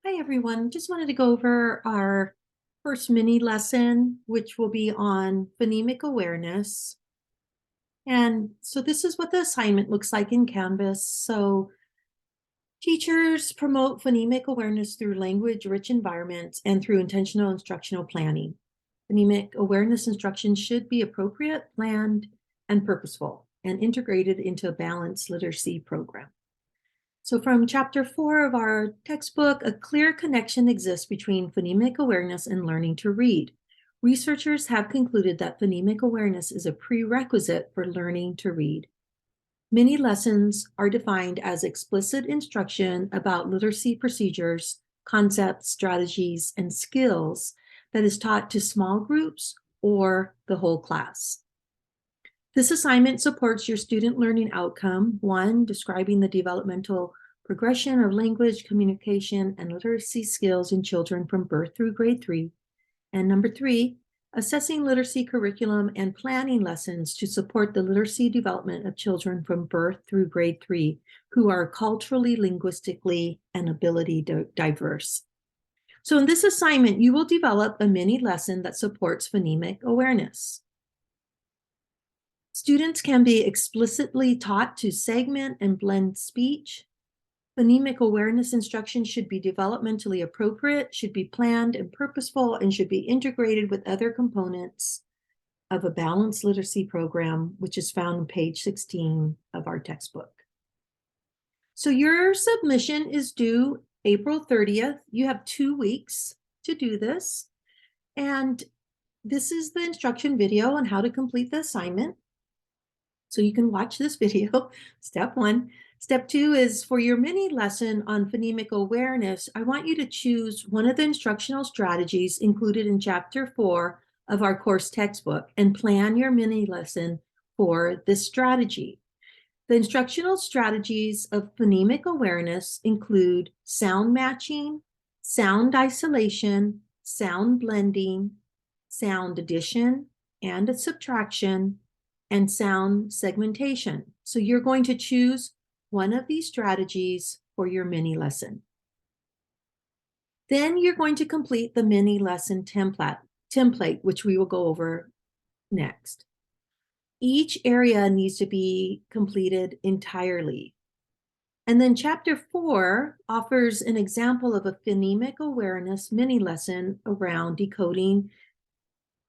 Hi, everyone. Just wanted to go over our first mini lesson, which will be on phonemic awareness. And so this is what the assignment looks like in Canvas. So teachers promote phonemic awareness through language-rich environments and through intentional instructional planning. Phonemic awareness instruction should be appropriate, planned, and purposeful, and integrated into a balanced literacy program. So from chapter 4 of our textbook, a clear connection exists between phonemic awareness and learning to read. Researchers have concluded that phonemic awareness is a prerequisite for learning to read. Mini lessons are defined as explicit instruction about literacy procedures, concepts, strategies, and skills that is taught to small groups or the whole class. This assignment supports your student learning outcome. 1, describing the developmental progression of language, communication, and literacy skills in children from birth through grade 3. And number 3, assessing literacy curriculum and planning lessons to support the literacy development of children from birth through grade 3 who are culturally, linguistically, and ability diverse. So in this assignment, you will develop a mini lesson that supports phonemic awareness. Students can be explicitly taught to segment and blend speech. Phonemic awareness instruction should be developmentally appropriate, should be planned and purposeful, and should be integrated with other components of a balanced literacy program, which is found on page 16 of our textbook. So your submission is due April 30th. You have 2 weeks to do this. And this is the instruction video on how to complete the assignment. So you can watch this video, step 1. Step 2 is for your mini lesson on phonemic awareness. I want you to choose one of the instructional strategies included in chapter 4 of our course textbook and plan your mini lesson for this strategy. The instructional strategies of phonemic awareness include sound matching, sound isolation, sound blending, sound addition and subtraction, and sound segmentation. So you're going to choose one of these strategies for your mini lesson. Then you're going to complete the mini lesson template, which we will go over next. Each area needs to be completed entirely. And then chapter 4 offers an example of a phonemic awareness mini lesson around decoding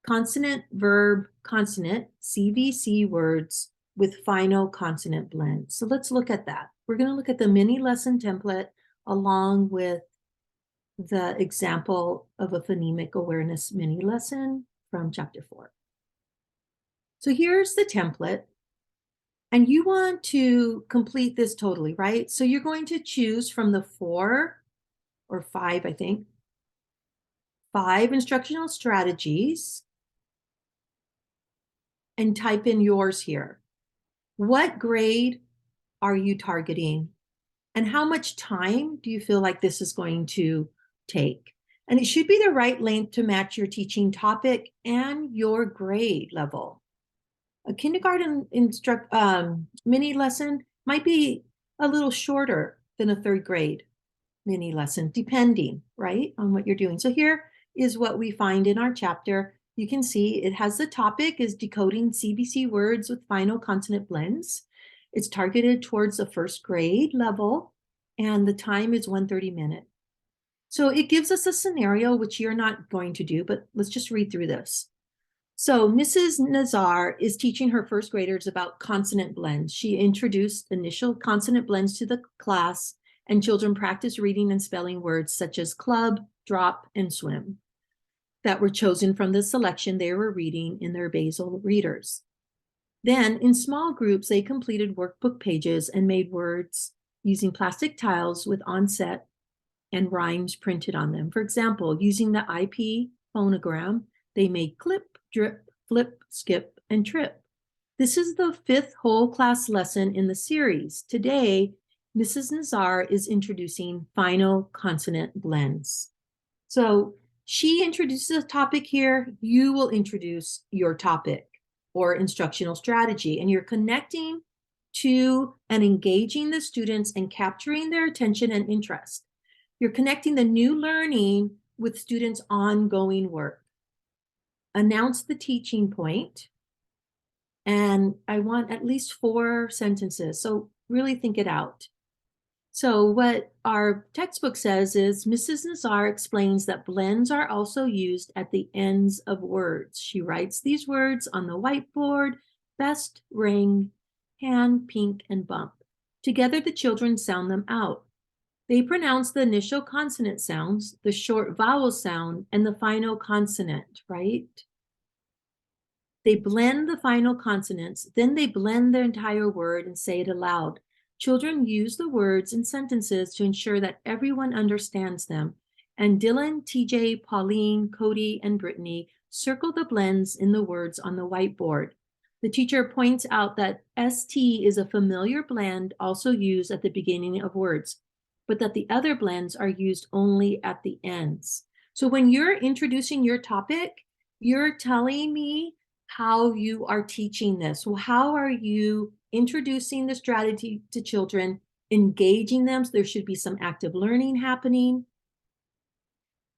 consonant, verb, consonant, CVC words with final consonant blend. So let's look at that. We're going to look at the mini lesson template along with the example of a phonemic awareness mini lesson from chapter 4. So here's the template. And you want to complete this totally, right? So you're going to choose from the 4 or 5, I think, 5 instructional strategies and type in yours here. What grade are you targeting? And how much time do you feel like this is going to take? And it should be the right length to match your teaching topic and your grade level. A kindergarten mini lesson might be a little shorter than a 3rd grade mini lesson, depending, right, on what you're doing. So here is what we find in our chapter. You can see it has the topic is decoding CBC words with final consonant blends. It's targeted towards the 1st grade level, and the time is 1:30 minutes. So it gives us a scenario, which you're not going to do, but let's just read through this. So Mrs. Nazar is teaching her 1st graders about consonant blends. She introduced initial consonant blends to the class, and children practice reading and spelling words such as club, drop, and swim that were chosen from the selection they were reading in their basal readers. Then, in small groups, they completed workbook pages and made words using plastic tiles with onset and rhymes printed on them. For example, using the IP phonogram, they made clip, drip, flip, skip, and trip. This is the 5th whole class lesson in the series. Today, Mrs. Nazar is introducing final consonant blends. So she introduces a topic here. You will introduce your topic or instructional strategy, and you're connecting to and engaging the students and capturing their attention and interest. You're connecting the new learning with students' ongoing work. Announce the teaching point, and I want at least 4 sentences, so really think it out. So what our textbook says is Mrs. Nazar explains that blends are also used at the ends of words. She writes these words on the whiteboard: best, ring, hand, pink, and bump. Together, the children sound them out. They pronounce the initial consonant sounds, the short vowel sound, and the final consonant, right? They blend the final consonants, then they blend the entire word and say it aloud. Children use the words and sentences to ensure that everyone understands them. And Dylan, TJ, Pauline, Cody, and Brittany circle the blends in the words on the whiteboard. The teacher points out that ST is a familiar blend also used at the beginning of words, but that the other blends are used only at the ends. So when you're introducing your topic, you're telling me how you are teaching this. Well, how are you introducing the strategy to children, engaging them? So there should be some active learning happening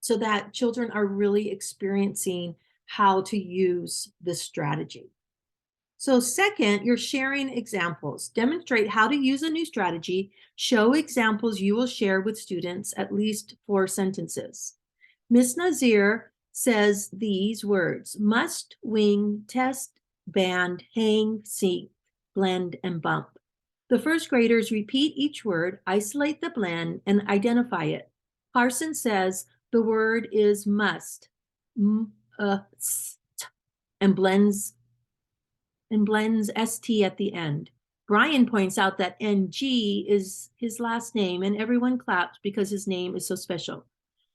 so that children are really experiencing how to use this strategy. So second, you're sharing examples. Demonstrate how to use a new strategy. Show examples you will share with students, at least 4 sentences. Ms. Nazir says these words: must, wing, test, band, hang, seek, blend, and bump. The first graders repeat each word, isolate the blend, and identify it. Carson says the word is must, and blends ST at the end. Brian points out that NG is his last name, and everyone claps because his name is so special.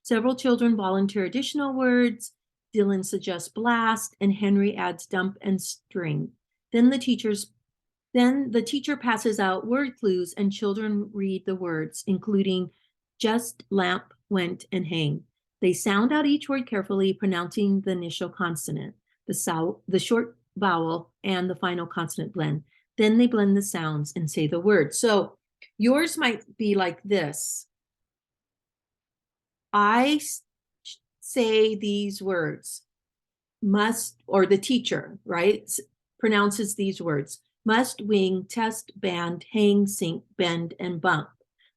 Several children volunteer additional words. Dylan suggests blast, and Henry adds dump and string. Then the teacher passes out word clues, and children read the words, including just, lamp, went, and hang. They sound out each word carefully, pronouncing the initial consonant, the short vowel, and the final consonant blend. Then they blend the sounds and say the word. So yours might be like this. I say these words. Must, or the teacher, right, pronounces these words: must, wing, test, band, hang, sink, bend, and bump.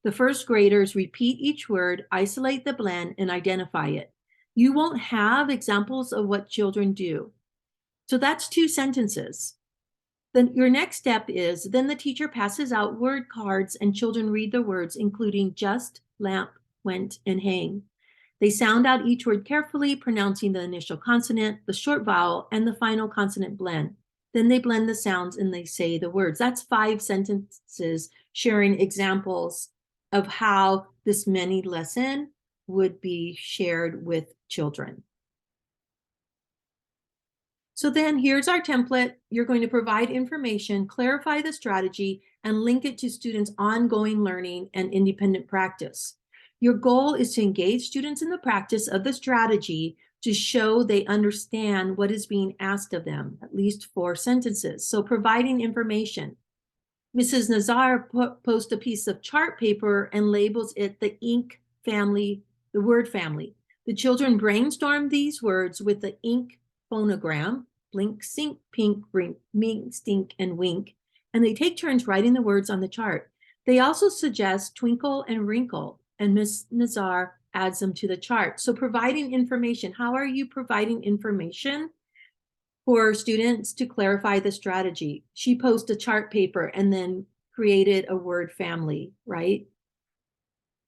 The first graders repeat each word, isolate the blend, and identify it. You won't have examples of what children do. So that's 2 sentences. Then your next step is, then the teacher passes out word cards and children read the words, including just, lamp, went, and hang. They sound out each word carefully, pronouncing the initial consonant, the short vowel, and the final consonant blend. Then they blend the sounds and they say the words. That's 5 sentences sharing examples of how this mini lesson would be shared with children. So then here's our template. You're going to provide information, clarify the strategy, and link it to students' ongoing learning and independent practice. Your goal is to engage students in the practice of the strategy to show they understand what is being asked of them, at least 4 sentences. So providing information. Mrs. Nazar posts a piece of chart paper and labels it the ink family, the word family. The children brainstorm these words with the ink phonogram: blink, sink, pink, brink, mink, stink, and wink. And they take turns writing the words on the chart. They also suggest twinkle and wrinkle, and Ms. Nazar adds them to the chart. So providing information. How are you providing information for students to clarify the strategy? She posted a chart paper and then created a word family, right?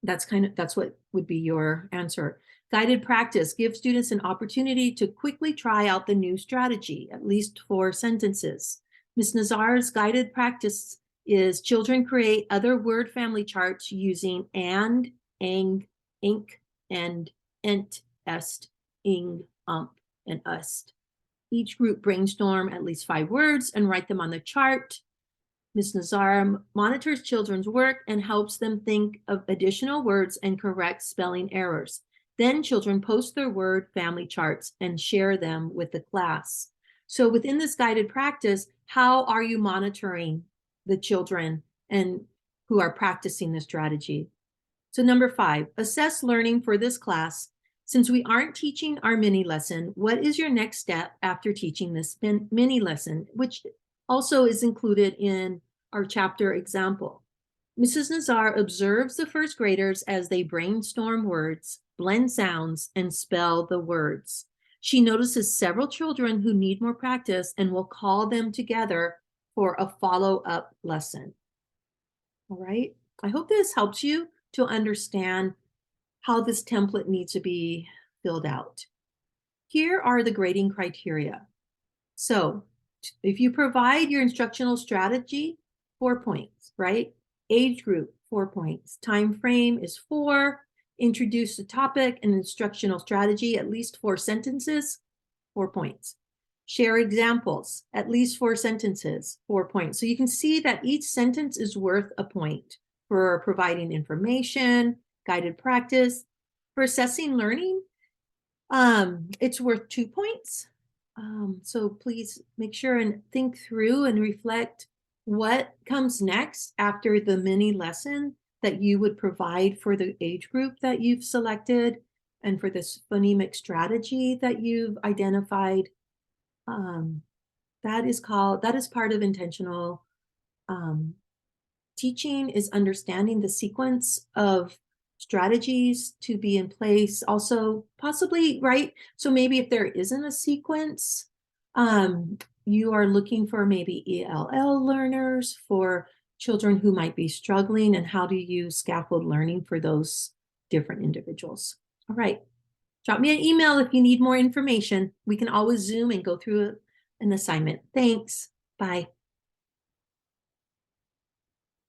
That's what would be your answer. Guided practice. Give students an opportunity to quickly try out the new strategy, at least 4 sentences. Ms. Nazar's guided practice is children create other word family charts using and, ang, ink, and, ent, est, ing, and ust. Each group brainstorm at least 5 words and write them on the chart. Ms. Nazar monitors children's work and helps them think of additional words and correct spelling errors. Then children post their word family charts and share them with the class. So within this guided practice, how are you monitoring the children and who are practicing the strategy? So number 5, assess learning for this class. Since we aren't teaching our mini lesson, what is your next step after teaching this mini lesson, which also is included in our chapter example? Mrs. Nazar observes the first graders as they brainstorm words, blend sounds, and spell the words. She notices several children who need more practice and will call them together for a follow-up lesson. All right. I hope this helps you to understand how this template needs to be filled out. Here are the grading criteria. So if you provide your instructional strategy, 4 points, right? Age group, 4 points. Time frame is 4. Introduce the topic and instructional strategy, at least 4 sentences, 4 points. Share examples, at least 4 sentences, 4 points. So you can see that each sentence is worth a point for providing information, guided practice. For assessing learning, it's worth 2 points. So please make sure and think through and reflect what comes next after the mini lesson that you would provide for the age group that you've selected and for this phonemic strategy that you've identified. That is part of intentional teaching, is understanding the sequence of strategies to be in place. Also, possibly, right? So maybe if there isn't a sequence, you are looking for maybe ELL learners, for children who might be struggling, and how to use scaffold learning for those different individuals. All right. Drop me an email if you need more information. We can always Zoom and go through an assignment. Thanks. Bye.